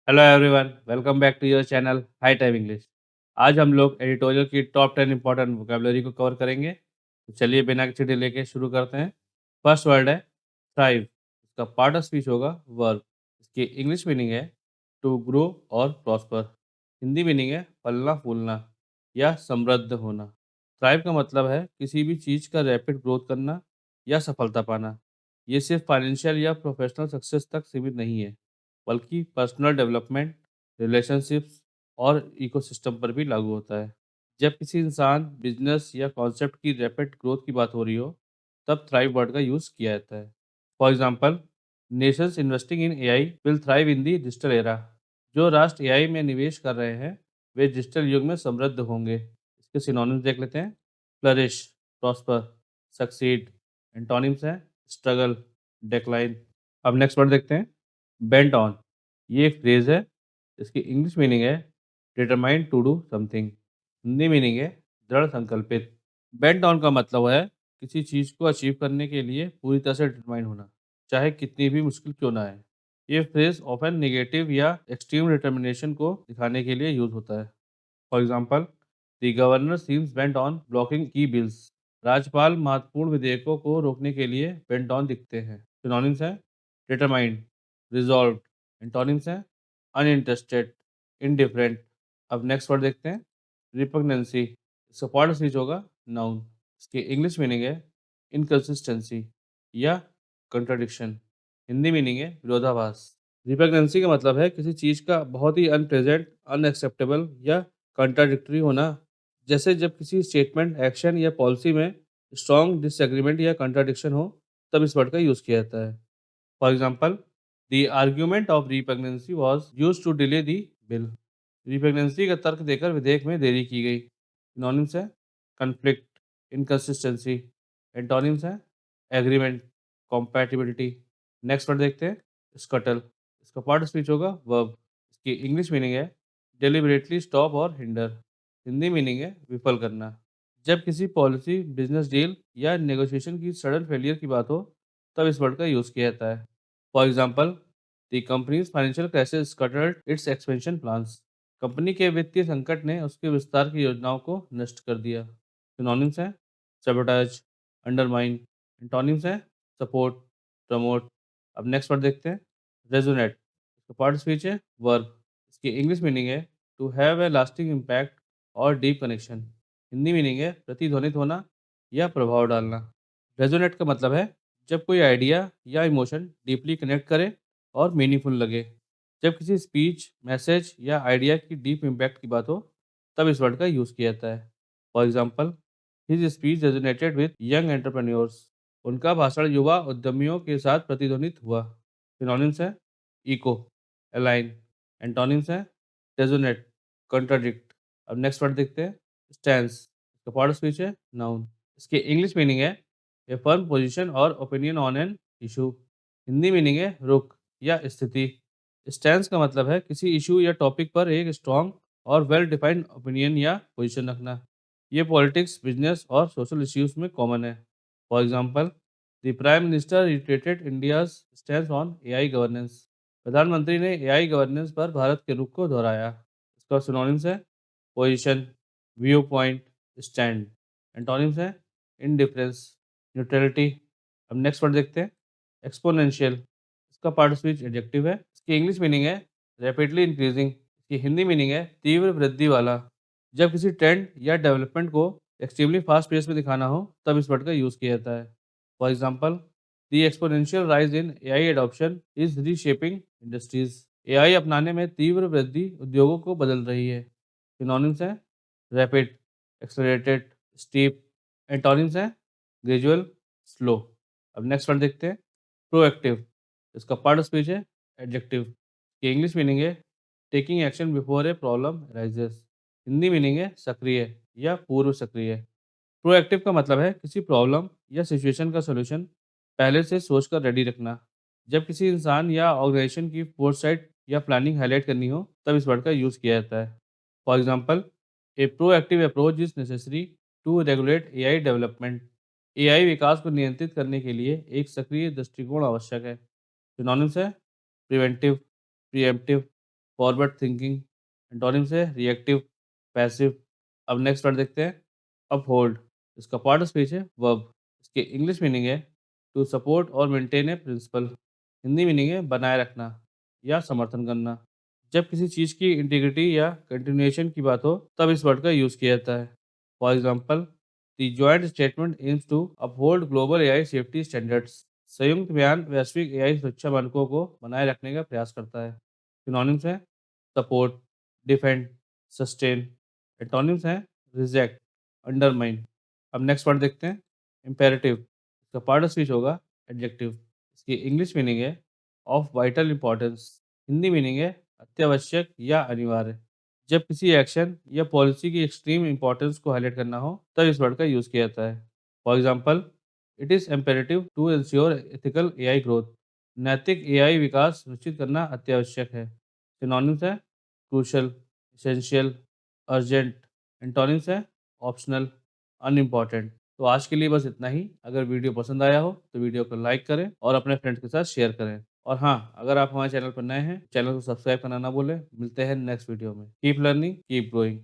Hello everyone, welcome back to your channel high time English. आज हम लोग editorial की टॉप 10 इंपॉर्टेंट वोकेबलरी को कवर करेंगे। तो चलिए बिना किसी डिले के शुरू करते हैं। फर्स्ट वर्ड है थ्राइव। इसका पार्ट ऑफ स्पीच होगा वर्ब। इसकी इंग्लिश मीनिंग है टू ग्रो और प्रॉस्पर। हिंदी मीनिंग है फलना फूलना या समृद्ध होना। थ्राइव का मतलब है किसी भी चीज़ का रैपिड ग्रोथ करना या सफलता पाना। ये सिर्फ फाइनेंशियल या प्रोफेशनल सक्सेस तक सीमित नहीं है, बल्कि पर्सनल डेवलपमेंट, रिलेशनशिप्स और इकोसिस्टम पर भी लागू होता है। जब किसी इंसान, बिजनेस या कॉन्सेप्ट की रैपिड ग्रोथ की बात हो रही हो, तब थ्राइव वर्ड का यूज़ किया जाता है। For example, Nations investing in AI will thrive in the digital era. जो राष्ट्र एआई में निवेश कर रहे हैं, वे डिजिटल युग में समृद्ध होंगे। इसके सिनोनिम्स देख लेते हैं। Flourish, prosper, succeed. एंटोनिम्स हैं स्ट्रगल, डिक्लाइन। अब नेक्स्ट वर्ड देखते हैं बेंट ऑन। ये एक फ्रेज है। इसकी इंग्लिश मीनिंग है determined to do something. Hindi meaning है दृढ़ संकल्पित। बेंट ऑन का मतलब है किसी चीज़ को अचीव करने के लिए पूरी तरह से डिटरमाइंड होना, चाहे कितनी भी मुश्किल क्यों ना आए। ये फ्रेज ऑफन नेगेटिव या एक्सट्रीम डिटर्मिनेशन को दिखाने के लिए यूज होता है। For example, the governor seems bent on blocking की बिल्स। राज्यपाल महत्वपूर्ण विधेयकों को रोकने के लिए बेंट ऑन दिखते हैं। सिनोनिम्स हैं डिटरमाइंड, रिजॉल्व। एंटोनिम्स हैं अनइंटरेस्टेड, इनडिफरेंट। अब नेक्स्ट वर्ड देखते हैं रिपग्नेंसी। इसका पार्ट ऑफ स्पीच होगा नाउन। इसकी इंग्लिश मीनिंग है इनकंसिस्टेंसी या कंट्राडिक्शन। हिंदी मीनिंग है विरोधाभास। रिपग्नेंसी का मतलब है किसी चीज़ का बहुत ही अनप्रेजेंट, अनएक्सेप्टेबल या कंट्राडिक्टरी होना। जैसे जब किसी स्टेटमेंट, एक्शन या पॉलिसी में स्ट्रॉन्ग डिसएग्रीमेंट या कंट्राडिक्शन हो, तब इस वर्ड का यूज़ किया जाता है। For example, the argument of repugnancy was use to delay the bill. Repugnancy का तर्क देकर विधेयक में देरी की गई। सिनोनिम्स है कन्फ्लिक्ट, इनकंसिस्टेंसी। एंटोनिम्स है एग्रीमेंट, कॉम्पैटिबिलिटी। नेक्स्ट वर्ड देखते हैं स्कटल। इसका पार्ट स्पीच होगा वर्ब। इसकी इंग्लिश मीनिंग है डेलिबरेटली स्टॉप और हिंडर। हिंदी मीनिंग है विफल करना। जब किसी पॉलिसी, बिजनेस डील या नेगोशिएशन की सडन फेलियर की बात हो, तब इस वर्ड का यूज़ किया जाता है। For example, the companies financial crisis scuttled it's expansion plans. Company के वित्तीय संकट ने उसके विस्तार की योजनाओं को नष्ट कर दिया। सिनोनिम्स हैं सैबोटाज, अंडरमाइन। एंटोनिम्स हैं सपोर्ट, प्रमोट। अब नेक्स्ट वर्ड देखते हैं रेजोनेट। इसका पार्ट स्पीच है वर्ब। इसकी इंग्लिश मीनिंग है to have a lasting impact और डीप कनेक्शन। हिंदी मीनिंग है प्रतिध्वनित होना या प्रभाव डालना। रेजोनेट का मतलब है जब कोई आइडिया या इमोशन डीपली कनेक्ट करे और मीनिंगफुल लगे। जब किसी स्पीच, मैसेज या आइडिया की डीप इम्पैक्ट की बात हो, तब इस वर्ड का यूज़ किया जाता है। For example, his speech resonated with young entrepreneurs. उनका भाषण युवा उद्यमियों के साथ प्रतिध्वनित हुआ। सिनोनिम्स है इको, अलाइन। एंटोनिम्स है रेजोनेट, कंट्राडिक्ट। अब नेक्स्ट वर्ड देखते हैं स्टैंस। इसका पार्ट ऑफ स्पीच है नाउन। इसकी इंग्लिश मीनिंग है ए फर्म पोजीशन और opinion on an issue. Hindi meaning है रुख या स्थिति। स्टैंस का मतलब है किसी इशू या टॉपिक पर एक स्ट्रॉन्ग और वेल डिफाइंड ओपिनियन या पोजीशन रखना। ये पॉलिटिक्स, बिजनेस और सोशल इश्यूज में कॉमन है। For example, the prime minister reiterated India's stand on AI governance. प्रधानमंत्री ने एआई गवर्नेंस पर भारत के रुख को दोहराया। इसका सिनोनिम्स है position, view point, stand. Antonyms है इनडिफरेंस, न्यूट्रलिटी। अब नेक्स्ट वर्ड देखते हैं एक्सपोनेंशियल। इसका पार्ट ऑफ स्पीच एडजेक्टिव है। इसकी इंग्लिश मीनिंग है रैपिडली इंक्रीजिंग। इसकी हिंदी मीनिंग है तीव्र वृद्धि वाला। जब किसी ट्रेंड या डेवलपमेंट को एक्सट्रीमली फास्ट पेस में दिखाना हो, तब इस वर्ड का यूज़ किया जाता है। For example, the exponential rise in AI adoption is reshaping industries. AI अपनाने में तीव्र वृद्धि उद्योगों को बदल रही है। सिनोनिम्स हैं रैपिड, एक्सेलरेटेड, स्टीप। एंटोनिम्स हैं ग्रेजुअल, स्लो। अब नेक्स्ट वर्ड देखते हैं प्रोएक्टिव। इसका पार्ट ऑफ स्पीच है एडजेक्टिव। की इंग्लिश मीनिंग है taking action before a problem rises. Hindi meaning है सक्रिय या पूर्व सक्रिय। प्रोएक्टिव का मतलब है किसी प्रॉब्लम या सिचुएशन का सॉल्यूशन पहले से सोचकर रेडी रखना। जब किसी इंसान या ऑर्गेनाइजेशन की फोरसाइट या प्लानिंग हाईलाइट करनी हो, तब इस वर्ड का यूज़ किया जाता है। For example, a proactive approach is necessary to regulate AI development. AI विकास को नियंत्रित करने के लिए एक सक्रिय दृष्टिकोण आवश्यक है। सिनोनिम्स है preventive, preemptive. Forward thinking. Antonyms है रिएक्टिव, पैसिव। अब नेक्स्ट वर्ड देखते हैं, अपहोल्ड। इसका पार्ट ऑफ स्पीच है वर्ब। इसकी इंग्लिश मीनिंग है टू सपोर्ट और maintain a principle. Hindi meaning है बनाए रखना या समर्थन करना। जब किसी चीज़ की इंटीग्रिटी या कंटिन्यूएशन की बात हो तब इस वर्ड का यूज़ किया जाता है। For example, the joint statement aims to uphold global AI safety standards. संयुक्त बयान वैश्विक एआई सुरक्षा मानकों को बनाए रखने का प्रयास करता है। सिनोनिम्स हैं सपोर्ट, डिफेंड, सस्टेन। एंटोनिम्स हैं रिजेक्ट, अंडरमाइन। अब नेक्स्ट वर्ड देखते हैं, इम्पेरेटिव। इसका पार्ट ऑफ स्पीच होगा एडजेक्टिव। इसकी इंग्लिश मीनिंग है of vital importance. Hindi meaning है अत्यावश्यक या अनिवार्य। जब किसी एक्शन या पॉलिसी की एक्सट्रीम इंपॉर्टेंस को हाईलाइट करना हो तब इस वर्ड का यूज़ किया जाता है। For example, it is imperative to ensure ethical AI growth. नैतिक एआई विकास सुनिश्चित करना अत्यावश्यक है। सिनोनिम्स है क्रूशल, एसेंशियल, अर्जेंट। एंटोनिम्स है ऑप्शनल, अनइम्पॉर्टेंट। तो आज के लिए बस इतना ही। अगर वीडियो पसंद आया हो तो वीडियो को लाइक करें और अपने फ्रेंड्स के साथ शेयर करें। और हाँ, अगर आप हमारे चैनल पर नए हैं, चैनल को सब्सक्राइब करना ना भूलें। मिलते हैं नेक्स्ट वीडियो में। Keep learning, keep growing.